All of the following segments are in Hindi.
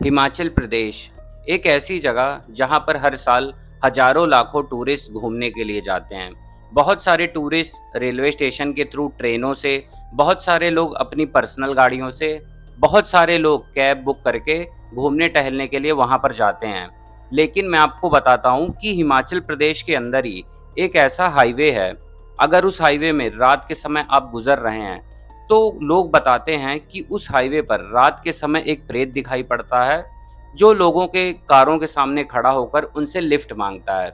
हिमाचल प्रदेश एक ऐसी जगह जहां पर हर साल हजारों लाखों टूरिस्ट घूमने के लिए जाते हैं। बहुत सारे टूरिस्ट रेलवे स्टेशन के थ्रू ट्रेनों से, बहुत सारे लोग अपनी पर्सनल गाड़ियों से, बहुत सारे लोग कैब बुक करके घूमने टहलने के लिए वहां पर जाते हैं। लेकिन मैं आपको बताता हूं कि हिमाचल प्रदेश के अंदर ही एक ऐसा हाईवे है। अगर उस हाईवे में रात के समय आप गुजर रहे हैं तो लोग बताते हैं कि उस हाईवे पर रात के समय एक प्रेत दिखाई पड़ता है, जो लोगों के कारों के सामने खड़ा होकर उनसे लिफ्ट मांगता है।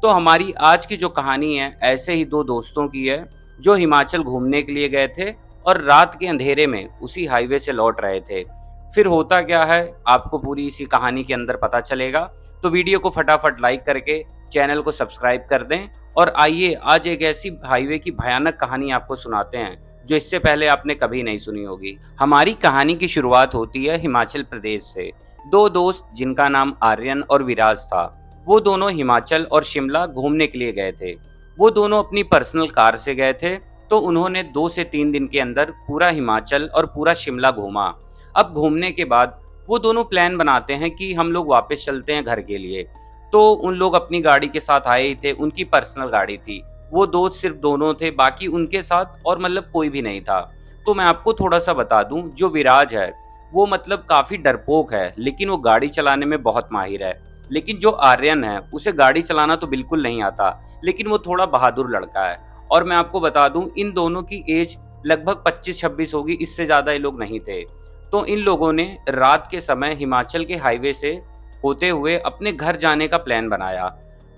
तो हमारी आज की जो कहानी है ऐसे ही दो दोस्तों की है, जो हिमाचल घूमने के लिए गए थे और रात के अंधेरे में उसी हाईवे से लौट रहे थे। फिर होता क्या है आपको पूरी इसी कहानी के अंदर पता चलेगा। तो वीडियो को फटाफट लाइक करके चैनल को सब्सक्राइब कर दें, और आइए आज एक ऐसी हाईवे की भयानक कहानी आपको सुनाते हैं जो इससे पहले आपने कभी नहीं सुनी होगी। हमारी कहानी की शुरुआत होती है हिमाचल प्रदेश से। दो दोस्त जिनका नाम आर्यन और विराज था, वो दोनों हिमाचल और शिमला घूमने के लिए गए थे। वो दोनों अपनी पर्सनल कार से गए थे, तो उन्होंने 2 से 3 दिन के अंदर पूरा हिमाचल और पूरा शिमला घूमा। अब घूमने के बाद वो दोनों प्लान बनाते हैं कि हम लोग वापस चलते हैं घर के लिए। तो उन लोग अपनी गाड़ी के साथ आए ही थे, उनकी पर्सनल गाड़ी थी। वो दोस्त सिर्फ दोनों थे, बाकी उनके साथ और मतलब कोई भी नहीं था। तो मैं आपको थोड़ा सा बता दूं, जो विराज है वो मतलब काफी डरपोक है, लेकिन वो गाड़ी चलाने में बहुत माहिर है। लेकिन जो आर्यन है उसे गाड़ी चलाना तो बिल्कुल नहीं आता, लेकिन वो थोड़ा बहादुर लड़का है। और मैं आपको बता दूं, इन दोनों की एज लगभग 25-26 होगी, इससे ज्यादा ये लोग नहीं थे। तो इन लोगों ने रात के समय हिमाचल के हाईवे से होते हुए अपने घर जाने का प्लान बनाया।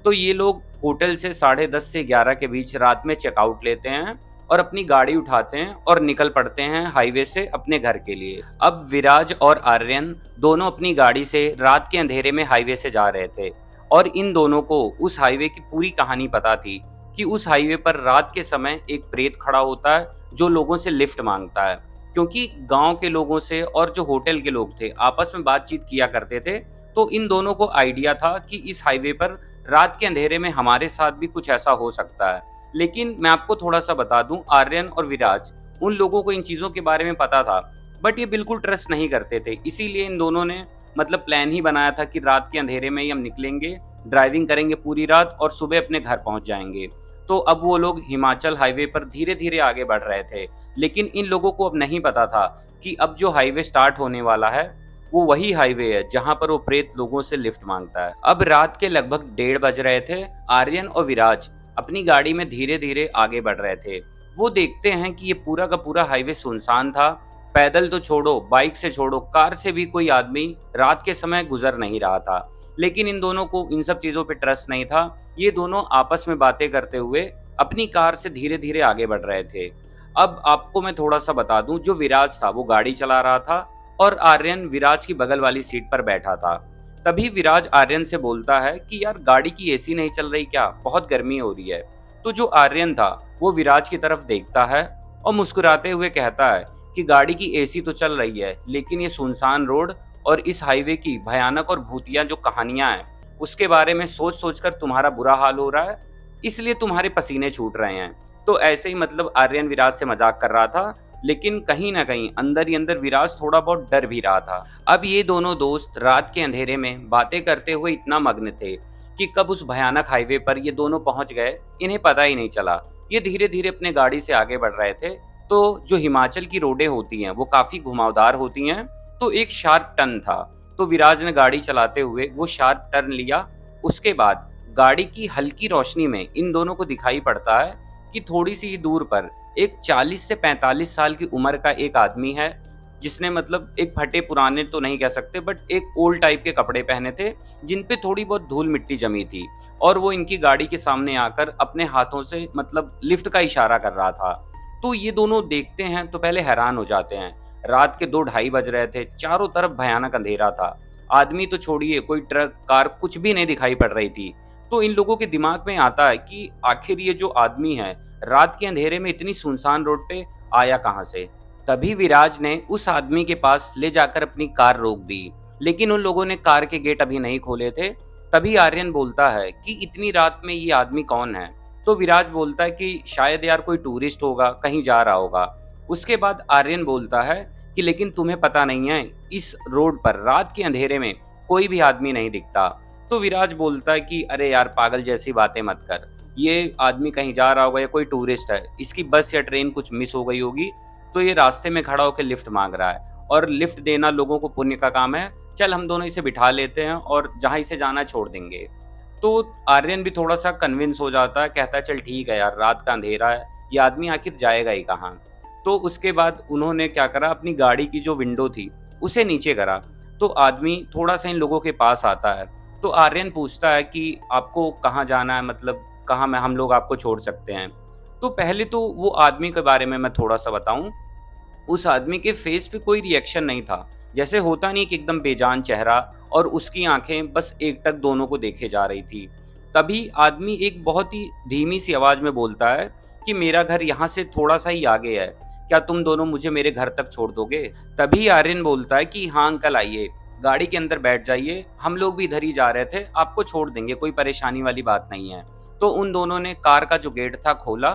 तो ये लोग होटल से 10:30 से 11 के बीच रात में चेकआउट लेते हैं और अपनी गाड़ी उठाते हैं और निकल पड़ते हैं हाईवे से अपने घर के लिए। अब विराज और आर्यन दोनों अपनी गाड़ी से रात के अंधेरे में हाईवे से जा रहे थे, और इन दोनों को उस हाईवे की पूरी कहानी पता थी कि उस हाईवे पर रात के समय एक प्रेत खड़ा होता है जो लोगों से लिफ्ट मांगता है। क्योंकि गांव के लोगों से और जो होटल के लोग थे आपस में बातचीत किया करते थे, तो इन दोनों को आइडिया था कि इस हाईवे पर रात के अंधेरे में हमारे साथ भी कुछ ऐसा हो सकता है। लेकिन मैं आपको थोड़ा सा बता दूं, आर्यन और विराज उन लोगों को इन चीज़ों के बारे में पता था, बट ये बिल्कुल ट्रस्ट नहीं करते थे। इसीलिए इन दोनों ने मतलब प्लान ही बनाया था कि रात के अंधेरे में ही हम निकलेंगे, ड्राइविंग करेंगे पूरी रात और सुबह अपने घर पहुंच जाएंगे। तो अब वो लोग हिमाचल हाईवे पर धीरे धीरे आगे बढ़ रहे थे, लेकिन इन लोगों को अब नहीं पता था कि अब जो हाईवे स्टार्ट होने वाला है वो वही हाईवे है जहां पर वो प्रेत लोगों से लिफ्ट मांगता है। अब रात के लगभग 1:30 बज रहे थे। आर्यन और विराज अपनी गाड़ी में धीरे धीरे आगे बढ़ रहे थे। वो देखते हैं कि ये पूरा का पूरा हाईवे सुनसान था। पैदल तो छोड़ो, बाइक से छोड़ो, कार से भी कोई आदमी रात के समय गुजर नहीं रहा था। लेकिन इन दोनों को इन सब चीजों पे ट्रस्ट नहीं था। ये दोनों आपस में बातें करते हुए अपनी कार से धीरे धीरे आगे बढ़ रहे थे। अब आपको मैं थोड़ा सा बता दूं, जो विराज था वो गाड़ी चला रहा था और आर्यन विराज की बगल वाली सीट पर बैठा था। तभी विराज आर्यन से बोलता है कि यार गाड़ी की एसी नहीं चल रही क्या, बहुत गर्मी हो रही है। तो जो आर्यन था वो विराज की तरफ देखता है और मुस्कुराते हुए कहता है कि गाड़ी की एसी तो चल रही है, लेकिन ये सुनसान रोड और इस हाईवे की भयानक और भूतिया जो कहानियां हैं उसके बारे में सोच सोचकर तुम्हारा बुरा हाल हो रहा है, इसलिए तुम्हारे पसीने छूट रहे हैं। तो ऐसे ही मतलब आर्यन विराज से मजाक कर रहा था, लेकिन कहीं ना कहीं अंदर ही अंदर विराज थोड़ा बहुत डर भी रहा था। अब ये दोनों दोस्त रात के अंधेरे में बातें करते हुए इतना मग्न थे कि कब उस भयानक हाईवे पर ये दोनों पहुंच गए इन्हें पता ही नहीं चला। ये धीरे धीरे अपने गाड़ी से आगे बढ़ रहे थे। तो जो हिमाचल की रोडें होती हैं वो काफी घुमावदार होती हैं, तो एक शार्प टर्न था। तो विराज ने गाड़ी चलाते हुए वो शार्प टर्न लिया। उसके बाद गाड़ी की हल्की रोशनी में इन दोनों को दिखाई पड़ता है कि थोड़ी सी ही दूर पर एक 40 से 45 साल की उम्र का एक आदमी है, जिसने मतलब एक फटे पुराने तो नहीं कह सकते बट एक ओल्ड टाइप के कपड़े पहने थे, जिन पे थोड़ी बहुत धूल मिट्टी जमी थी। और वो इनकी गाड़ी के सामने आकर अपने हाथों से मतलब लिफ्ट का इशारा कर रहा था। तो ये दोनों देखते हैं तो पहले हैरान हो जाते हैं। रात के 2-2:30 बज रहे थे, चारों तरफ भयानक अंधेरा था। आदमी तो छोड़िए, कोई ट्रक कार कुछ भी नहीं दिखाई पड़ रही थी। तो इन लोगों के दिमाग में आता है कि आखिर ये जो आदमी है रात के अंधेरे में इतनी सुनसान रोड पे आया कहां से। तभी विराज ने उस आदमी के पास ले जाकर अपनी कार रोक दी, लेकिन उन लोगों ने कार के गेट अभी नहीं खोले थे। तभी आर्यन बोलता है कि इतनी रात में ये आदमी कौन है। तो विराज बोलता है कि शायद यार कोई टूरिस्ट होगा, कहीं जा रहा होगा। उसके बाद आर्यन बोलता है कि लेकिन तुम्हें पता नहीं है, इस रोड पर रात के अंधेरे में कोई भी आदमी नहीं दिखता। तो विराज बोलता है कि अरे यार पागल जैसी बातें मत कर, ये आदमी कहीं जा रहा होगा या कोई टूरिस्ट है, इसकी बस या ट्रेन कुछ मिस हो गई होगी, तो ये रास्ते में खड़ा होकर लिफ्ट मांग रहा है, और लिफ्ट देना लोगों को पुण्य का काम है, चल हम दोनों इसे बिठा लेते हैं और जहाँ इसे जाना है छोड़ देंगे। तो आर्यन भी थोड़ा सा कन्विंस हो जाता है, कहता है चल ठीक है यार, रात का अंधेरा है, ये आदमी आखिर जाएगा ही कहाँ। तो उसके बाद उन्होंने क्या करा, अपनी गाड़ी की जो विंडो थी उसे नीचे करा। तो आदमी थोड़ा सा इन लोगों के पास आता है, तो आर्यन पूछता है कि आपको कहाँ जाना है, मतलब कहाँ में हम लोग आपको छोड़ सकते हैं। तो पहले तो वो आदमी के बारे में मैं थोड़ा सा बताऊं, उस आदमी के फेस पे कोई रिएक्शन नहीं था, जैसे होता नहीं कि एकदम बेजान चेहरा, और उसकी आंखें बस एकटक दोनों को देखे जा रही थी। तभी आदमी एक बहुत ही धीमी सी आवाज में बोलता है कि मेरा घर यहाँ से थोड़ा सा ही आगे है, क्या तुम दोनों मुझे मेरे घर तक छोड़ दोगे। तभी आर्यन बोलता है कि हाँ अंकल आइए, गाड़ी के अंदर बैठ जाइए, हम लोग भी इधर ही जा रहे थे, आपको छोड़ देंगे, कोई परेशानी वाली बात नहीं है। तो उन दोनों ने कार का जो गेट था खोला।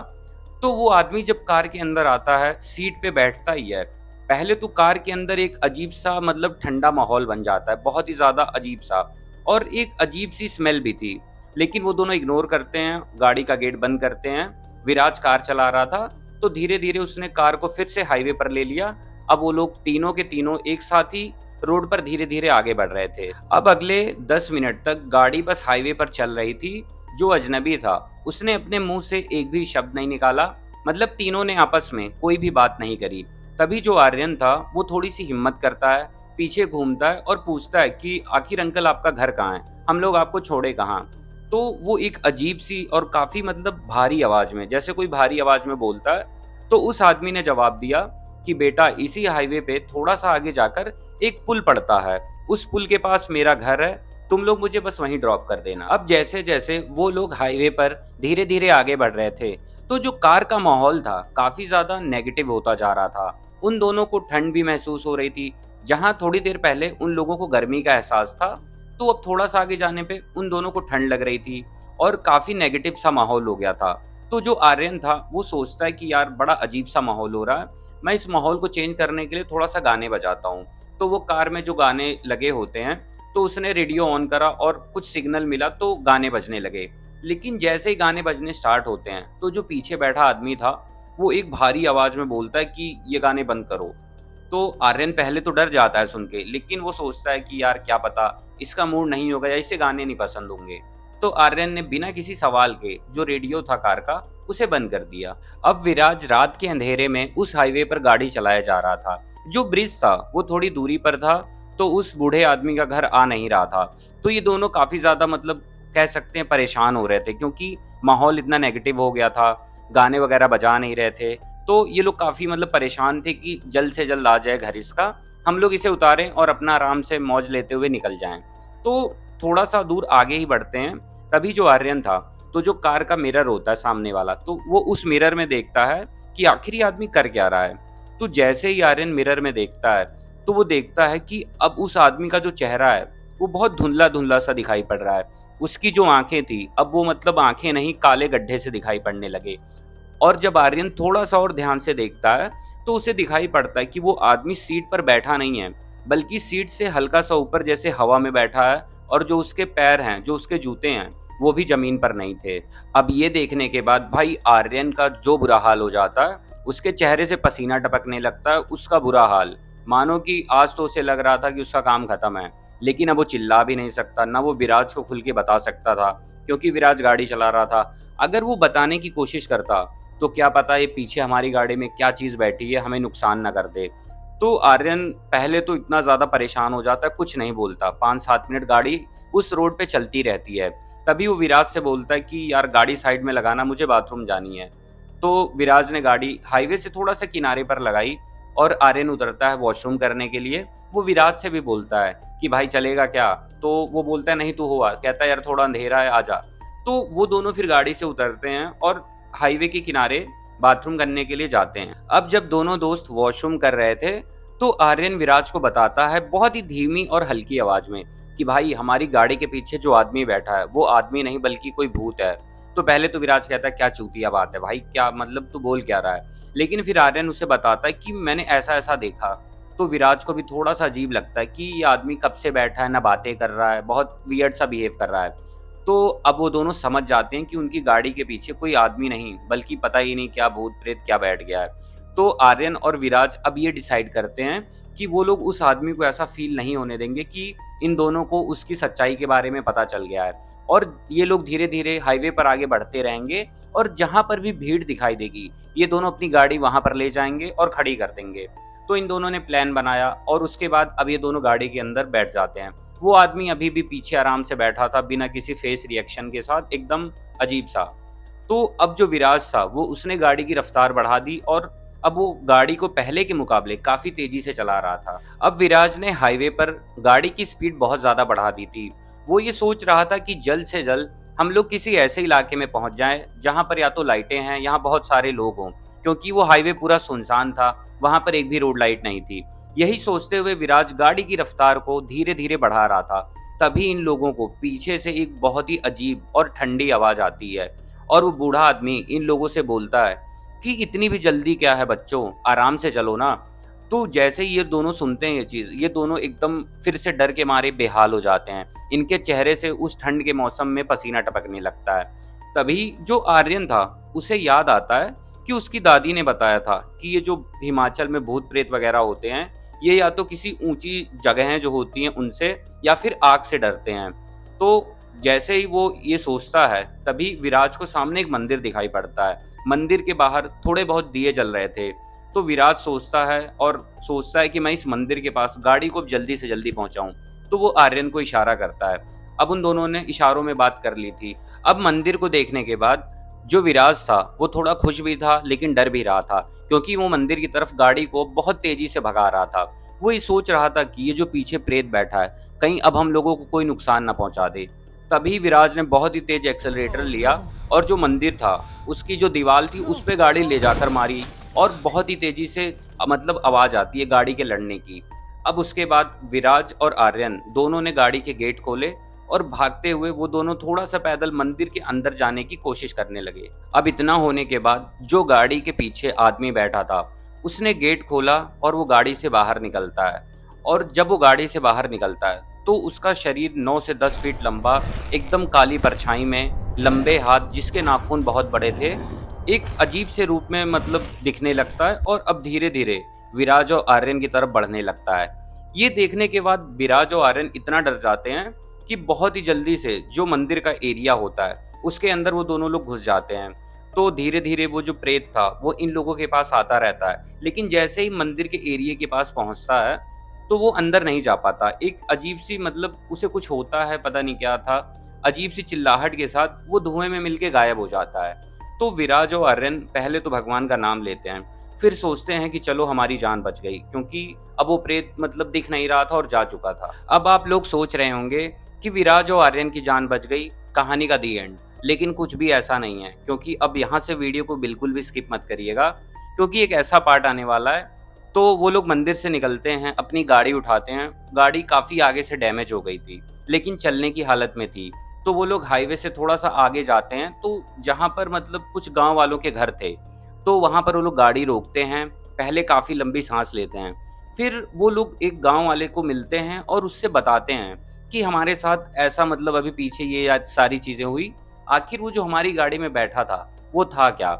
तो वो आदमी जब कार के अंदर आता है, सीट पे बैठता ही है, पहले तो कार के अंदर एक अजीब सा मतलब ठंडा माहौल बन जाता है, बहुत ही ज़्यादा अजीब सा, और एक अजीब सी स्मेल भी थी। लेकिन वो दोनों इग्नोर करते हैं, गाड़ी का गेट बंद करते हैं। विराज कार चला रहा था, तो धीरे धीरे उसने कार को फिर से हाईवे पर ले लिया। अब वो लोग तीनों के तीनों एक साथ ही रोड पर धीरे धीरे आगे बढ़ रहे थे। अब अगले 10 मिनट तक गाड़ी बस हाईवे पर चल रही थी। जो अजनबी था उसने अपने मुंह से एक भी शब्द नहीं निकाला, मतलब तीनों ने आपस में कोई भी बात नहीं करी। तभी जो आर्यन था वो थोड़ी सी हिम्मत करता है, पीछे घूमता है और पूछता है कि आखिर अंकल आपका घर कहाँ है, हम लोग आपको छोड़े कहाँ। तो वो एक अजीब सी और काफी मतलब भारी आवाज में, जैसे कोई भारी आवाज में बोलता है। तो उस आदमी ने जवाब दिया कि बेटा इसी हाईवे पे थोड़ा सा आगे जाकर एक पुल पड़ता है, उस पुल के पास मेरा घर है, तुम लोग मुझे बस वहीं ड्रॉप कर देना। अब जैसे जैसे वो लोग हाईवे पर धीरे धीरे आगे बढ़ रहे थे, तो जो कार का माहौल था काफी ज्यादा नेगेटिव होता जा रहा था। उन दोनों को ठंड भी महसूस हो रही थी, जहां थोड़ी देर पहले उन लोगों को गर्मी का एहसास था, तो अब थोड़ा सा आगे जाने पे उन दोनों को ठंड लग रही थी और काफी नेगेटिव सा माहौल हो गया था। तो जो आर्यन था वो सोचता है कि यार बड़ा अजीब सा माहौल हो रहा है, मैं इस माहौल को चेंज करने के लिए थोड़ा सा गाने बजाता हूँ। तो वो कार में जो गाने लगे होते हैं, तो उसने रेडियो ऑन करा और कुछ सिग्नल मिला तो गाने बजने लगे। लेकिन जैसे ही गाने बजने स्टार्ट होते हैं, तो जो पीछे बैठा आदमी था वो एक भारी आवाज में बोलता है कि ये गाने बंद करो। तो आर्यन पहले तो डर जाता है सुन के, लेकिन वो सोचता है कि यार क्या पता इसका मूड नहीं होगा या इसे गाने नहीं पसंद होंगे। तो आर्यन ने बिना किसी सवाल के जो रेडियो था कार का उसे बंद कर दिया। अब विराज रात के अंधेरे में उस हाईवे पर गाड़ी चलाया जा रहा था। जो ब्रिज था वो थोड़ी दूरी पर था, तो उस बूढ़े आदमी का घर आ नहीं रहा था। तो ये दोनों काफी ज्यादा मतलब कह सकते हैं परेशान हो रहे थे, क्योंकि माहौल इतना नेगेटिव हो गया था, गाने वगैरह बजा नहीं रहे थे। तो ये लोग काफी मतलब परेशान थे कि जल्द से जल्द आ जाए घर इसका, हम लोग इसे उतारें और अपना आराम से मौज लेते हुए निकल जाएं। तो थोड़ा सा दूर आगे ही बढ़ते हैं, तभी जो आर्यन था, तो जो कार का मिरर होता है सामने वाला, तो वो उस मिरर में देखता है कि आखिर ये आदमी कर क्या रहा है। तो जैसे ही आर्यन मिरर में देखता है, तो वो देखता है कि अब उस आदमी का जो चेहरा है वो बहुत धुंधला धुंधला सा दिखाई पड़ रहा है। उसकी जो आंखें थी, अब वो मतलब आंखें नहीं, काले गड्ढे से दिखाई पड़ने लगे। और जब आर्यन थोड़ा सा और ध्यान से देखता है, तो उसे दिखाई पड़ता है कि वो आदमी सीट पर बैठा नहीं है, बल्कि सीट से हल्का सा ऊपर जैसे हवा में बैठा है, और जो उसके पैर हैं, जो उसके जूते हैं, वो भी जमीन पर नहीं थे। अब ये देखने के बाद भाई आर्यन का जो बुरा हाल हो जाता है, उसके चेहरे से पसीना टपकने लगता है, उसका बुरा हाल, मानो कि आज तो उसे लग रहा था कि उसका काम खत्म है। लेकिन अब वो चिल्ला भी नहीं सकता, ना वो विराज को खुल के बता सकता था, क्योंकि विराज गाड़ी चला रहा था। अगर वो बताने की कोशिश करता, तो क्या पता ये पीछे हमारी गाड़ी में क्या चीज़ बैठी है हमें नुकसान न कर दे। तो आर्यन पहले तो इतना ज़्यादा परेशान हो जाता है, कुछ नहीं बोलता। 5-7 मिनट गाड़ी उस रोड पे चलती रहती है। तभी वो विराज से बोलता है कि यार गाड़ी साइड में लगाना, मुझे बाथरूम जानी है। तो विराज ने गाड़ी हाईवे से थोड़ा सा किनारे पर लगाई और आर्यन उतरता है वॉशरूम करने के लिए। वो विराज से भी बोलता है कि भाई चलेगा क्या, तो वो बोलता है नहीं तू हुआ, कहता है यार थोड़ा अंधेरा है आजा। तो वो दोनों फिर गाड़ी से उतरते हैं और हाईवे के किनारे बाथरूम करने के लिए जाते हैं। अब जब दोनों दोस्त वॉशरूम कर रहे थे, तो आर्यन विराज को बताता है बहुत ही धीमी और हल्की आवाज में कि भाई हमारी गाड़ी के पीछे जो आदमी बैठा है वो आदमी नहीं बल्कि कोई भूत है। तो पहले तो विराज कहता है क्या चूतिया बात है भाई, क्या मतलब तू बोल क्या रहा है। लेकिन फिर आर्यन उसे बताता है कि मैंने ऐसा ऐसा देखा। तो विराज को भी थोड़ा-सा अजीब लगता है कि ये आदमी कब से बैठा है, ना बातें कर रहा है, बहुत वियर्ड सा बिहेव कर रहा है। तो अब वो दोनों समझ जाते हैं कि उनकी गाड़ी के पीछे कोई आदमी नहीं, बल्कि पता ही नहीं क्या भूत-प्रेत क्या बैठ गया है। तो आर्यन और विराज अब ये डिसाइड करते हैं कि वो लोग उस आदमी को ऐसा फ़ील नहीं होने देंगे कि इन दोनों को उसकी सच्चाई के बारे में पता चल गया है। और ये लोग धीरे-धीरे हाईवे पर आगे बढ़ते रहेंगे और जहाँ पर भी भीड़ दिखाई देगी, ये दोनों अपनी गाड़ी वहाँ पर ले जाएँगे और खड़ी कर देंगे। तो इन दोनों ने प्लान बनाया और उसके बाद अब ये दोनों गाड़ी के अंदर बैठ जाते हैं। वो आदमी अभी भी पीछे आराम से बैठा था, बिना किसी फेस रिएक्शन के साथ, एकदम अजीब-सा। तो अब जो विराज था, वो उसने गाड़ी की रफ्तार बढ़ा दी और अब वो गाड़ी को पहले के मुकाबले काफ़ी तेज़ी से चला रहा था। अब विराज ने हाईवे पर गाड़ी की स्पीड बहुत ज़्यादा बढ़ा दी थी। वो ये सोच रहा था कि जल्द से जल्द हम लोग किसी ऐसे इलाके में पहुँच जाएँ, जहाँ पर या तो लाइटें हैं, यहाँ बहुत सारे लोग हों, क्योंकि वो हाईवे पूरा सुनसान था, वहाँ पर एक भी रोड लाइट नहीं थी। यही सोचते हुए विराज गाड़ी की रफ्तार को धीरे-धीरे बढ़ा रहा था। तभी इन लोगों को पीछे से एक बहुत ही अजीब और ठंडी आवाज़ आती है और वो बूढ़ा आदमी इन लोगों से बोलता है कि इतनी भी जल्दी क्या है बच्चों, आराम से चलो ना। तो जैसे ही ये दोनों सुनते हैं ये चीज़, ये दोनों एकदम फिर से डर के मारे बेहाल हो जाते हैं। इनके चेहरे से उस ठंड के मौसम में पसीना टपकने लगता है। तभी जो आर्यन था, उसे याद आता है कि उसकी दादी ने बताया था कि ये जो हिमाचल में भूत-प्रेत वगैरह होते हैं, ये या तो किसी ऊँची जगहें जो होती हैं उनसे, या फिर आग से डरते हैं। तो जैसे ही वो ये सोचता है, तभी विराज को सामने एक मंदिर दिखाई पड़ता है। मंदिर के बाहर थोड़े बहुत दिए जल रहे थे। तो विराज सोचता है कि मैं इस मंदिर के पास गाड़ी को जल्दी से जल्दी पहुँचाऊँ। तो वो आर्यन को इशारा करता है। अब उन दोनों ने इशारों में बात कर ली थी। अब मंदिर को देखने के बाद जो विराज था, वो थोड़ा खुश भी था लेकिन डर भी रहा था, क्योंकि वो मंदिर की तरफ गाड़ी को बहुत तेज़ी से भगा रहा था। वो ये सोच रहा था कि ये जो पीछे प्रेत बैठा है, कहीं अब हम लोगों को कोई नुकसान ना पहुँचा दे। तभी विराज ने बहुत ही तेज़ एक्सेलरेटर लिया और जो मंदिर था, उसकी जो दीवार थी, उस पे गाड़ी ले जाकर मारी और बहुत ही तेज़ी से मतलब आवाज़ आती है गाड़ी के लड़ने की। अब उसके बाद विराज और आर्यन दोनों ने गाड़ी के गेट खोले और भागते हुए वो दोनों थोड़ा-सा पैदल मंदिर के अंदर जाने की कोशिश करने लगे। अब इतना होने के बाद जो गाड़ी के पीछे आदमी बैठा था, उसने गेट खोला और वो गाड़ी से बाहर निकलता है। और जब वो गाड़ी से बाहर निकलता है, तो उसका शरीर 9 से 10 फीट लंबा, एकदम काली परछाई में, लंबे हाथ जिसके नाखून बहुत बड़े थे, एक अजीब से रूप में मतलब दिखने लगता है और अब धीरे-धीरे विराज और आर्यन की तरफ बढ़ने लगता है। ये देखने के बाद विराज और आर्यन इतना डर जाते हैं कि बहुत ही जल्दी से जो मंदिर का एरिया होता है, उसके अंदर वो दोनों लोग घुस जाते हैं। तो धीरे-धीरे वो जो प्रेत था, वो इन लोगों के पास आता रहता है, लेकिन जैसे ही मंदिर के एरिया के पास पहुँचता है, तो वो अंदर नहीं जा पाता। एक अजीब-सी मतलब उसे कुछ होता है, पता नहीं क्या था, अजीब-सी चिल्लाहट के साथ वो धुएँ में मिल के गायब हो जाता है। तो विराज और आर्यन पहले तो भगवान का नाम लेते हैं, फिर सोचते हैं कि चलो हमारी जान बच गई, क्योंकि अब वो प्रेत मतलब दिख नहीं रहा था और जा चुका था। अब आप लोग सोच रहे होंगे कि विराज और आर्यन की जान बच गई, कहानी का दी एंड। लेकिन कुछ भी ऐसा नहीं है, क्योंकि अब यहाँ से वीडियो को बिल्कुल भी स्किप मत करिएगा, क्योंकि एक ऐसा पार्ट आने वाला है। तो वो लोग मंदिर से निकलते हैं, अपनी गाड़ी उठाते हैं। गाड़ी काफ़ी आगे से डैमेज हो गई थी, लेकिन चलने की हालत में थी। तो वो लोग हाईवे से थोड़ा-सा आगे जाते हैं, तो जहाँ पर मतलब कुछ गाँव वालों के घर थे, तो वहाँ पर वो लोग गाड़ी रोकते हैं। पहले काफ़ी लंबी साँस लेते हैं, फिर वो लोग एक गाँव वाले को मिलते हैं और उससे बताते हैं कि हमारे साथ ऐसा मतलब अभी पीछे ये आज सारी चीज़ें हुई। आखिर वो जो हमारी गाड़ी में बैठा था, वो था क्या?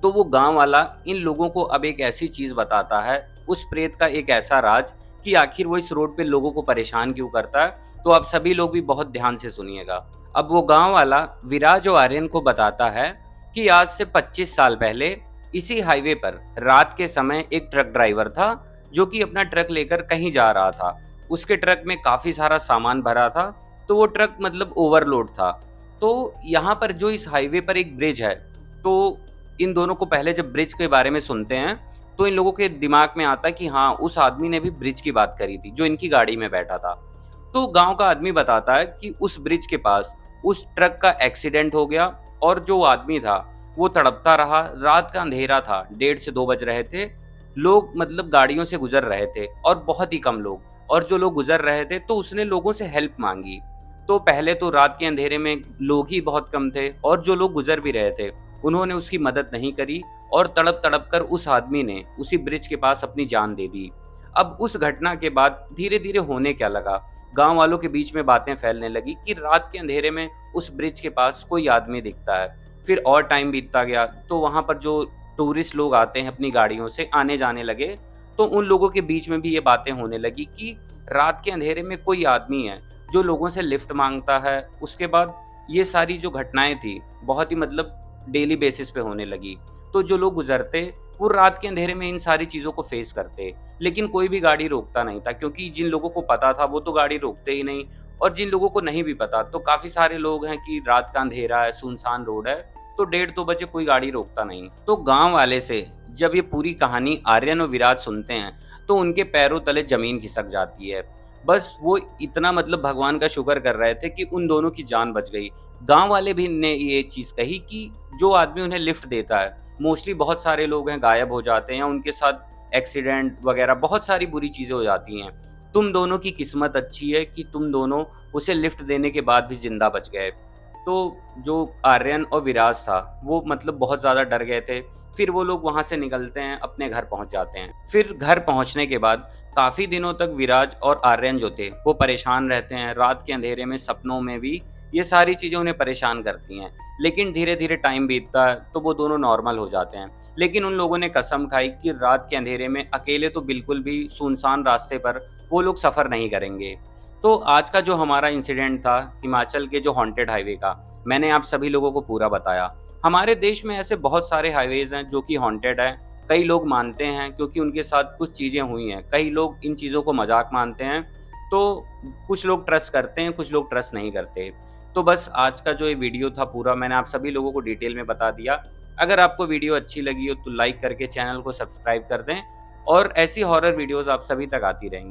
तो वो गाँव वाला इन लोगों को अब एक ऐसी चीज़ बताता है, उस प्रेत का एक ऐसा राज, कि आखिर वो इस रोड पे लोगों को परेशान क्यों करता है। तो आप सभी लोग भी बहुत ध्यान से सुनिएगा। अब वो गाँव वाला विराज और आर्यन को बताता है कि आज से 25 साल पहले इसी हाईवे पर रात के समय एक ट्रक ड्राइवर था, जो कि अपना ट्रक लेकर कहीं जा रहा था। उसके ट्रक में काफ़ी सारा सामान भरा था, तो वो ट्रक मतलब ओवरलोड था। तो यहाँ पर जो इस हाईवे पर एक ब्रिज है, तो इन दोनों को पहले जब ब्रिज के बारे में सुनते हैं, तो इन लोगों के दिमाग में आता है कि हाँ, उस आदमी ने भी ब्रिज की बात करी थी, जो इनकी गाड़ी में बैठा था। तो गाँव का आदमी बताता है कि उस ब्रिज के पास उस ट्रक का एक्सीडेंट हो गया और जो आदमी था, वो तड़पता रहा। रात का अंधेरा था, 1:30 से 2 बज रहे थे। लोग मतलब गाड़ियों से गुज़र रहे थे और बहुत ही कम लोग, और जो लोग गुज़र रहे थे, तो उसने लोगों से हेल्प माँगी। तो पहले तो रात के अंधेरे में लोग ही बहुत कम थे और जो लोग गुज़र भी रहे थे, उन्होंने उसकी मदद नहीं करी और तड़प-तड़प कर उस आदमी ने उसी ब्रिज के पास अपनी जान दे दी। अब उस घटना के बाद धीरे-धीरे होने क्या लगा, गाँव वालों के बीच में बातें फैलने लगी कि रात के अंधेरे में उस ब्रिज के पास कोई आदमी दिखता है। फिर और टाइम बीतता गया, तो वहाँ पर जो टूरिस्ट लोग आते हैं अपनी गाड़ियों से आने-जाने लगे, तो उन लोगों के बीच में भी ये बातें होने लगी कि रात के अंधेरे में कोई आदमी है, जो लोगों से लिफ्ट माँगता है। उसके बाद ये सारी जो घटनाएँ थी, बहुत ही मतलब डेली बेसिस पे होने लगी। तो जो लोग गुज़रते, वो रात के अंधेरे में इन सारी चीज़ों को फ़ेस करते, लेकिन कोई भी गाड़ी रोकता नहीं था, क्योंकि जिन लोगों को पता था, वो तो गाड़ी रोकते ही नहीं, और जिन लोगों को नहीं भी पता, तो काफ़ी सारे लोग हैं कि रात का अंधेरा है, सुनसान रोड है, तो डेढ़ 2 बजे कोई गाड़ी रोकता नहीं। तो गाँव वाले से जब ये पूरी कहानी आर्यन और विराज सुनते हैं, तो उनके पैरों तले ज़मीन खिसक जाती है। बस वो इतना मतलब भगवान का शुक्र कर रहे थे कि उन दोनों की जान बच गई। गाँव वाले भी ने ये चीज़ कही कि जो आदमी उन्हें लिफ्ट देता है, मोस्टली बहुत सारे लोग हैं गायब हो जाते हैं, या उनके साथ एक्सीडेंट वगैरह बहुत सारी बुरी चीज़ें हो जाती हैं। तुम दोनों की किस्मत अच्छी है कि तुम दोनों उसे लिफ्ट देने के बाद भी ज़िंदा बच गए। तो जो आर्यन और विराज था, वो मतलब बहुत ज़्यादा डर गए थे। फिर वो लोग वहाँ से निकलते हैं, अपने घर पहुँच जाते हैं। फिर घर पहुँचने के बाद काफ़ी दिनों तक विराज और आर्यन जो थे, वो परेशान रहते हैं। रात के अंधेरे में सपनों में भी ये सारी चीज़ें उन्हें परेशान करती हैं। लेकिन धीरे-धीरे टाइम बीतता है, तो वो दोनों नॉर्मल हो जाते हैं। लेकिन उन लोगों ने कसम खाई कि रात के अंधेरे में अकेले तो बिल्कुल भी सुनसान रास्ते पर वो लोग सफ़र नहीं करेंगे। तो आज का जो हमारा इंसिडेंट था, हिमाचल के जो हॉन्टेड हाईवे का, मैंने आप सभी लोगों को पूरा बताया। हमारे देश में ऐसे बहुत सारे हाईवेज़ हैं जो कि हॉन्टेड हैं। कई लोग मानते हैं क्योंकि उनके साथ कुछ चीज़ें हुई हैं। कई लोग इन चीज़ों को मज़ाक मानते हैं, तो कुछ लोग ट्रस्ट करते हैं, कुछ लोग ट्रस्ट नहीं करते। तो बस आज का जो ये वीडियो था पूरा, मैंने आप सभी लोगों को डिटेल में बता दिया। अगर आपको वीडियो अच्छी लगी हो तो लाइक करके चैनल को सब्सक्राइब कर दें, और ऐसी हॉरर वीडियोज़ आप सभी तक आती रहेंगी।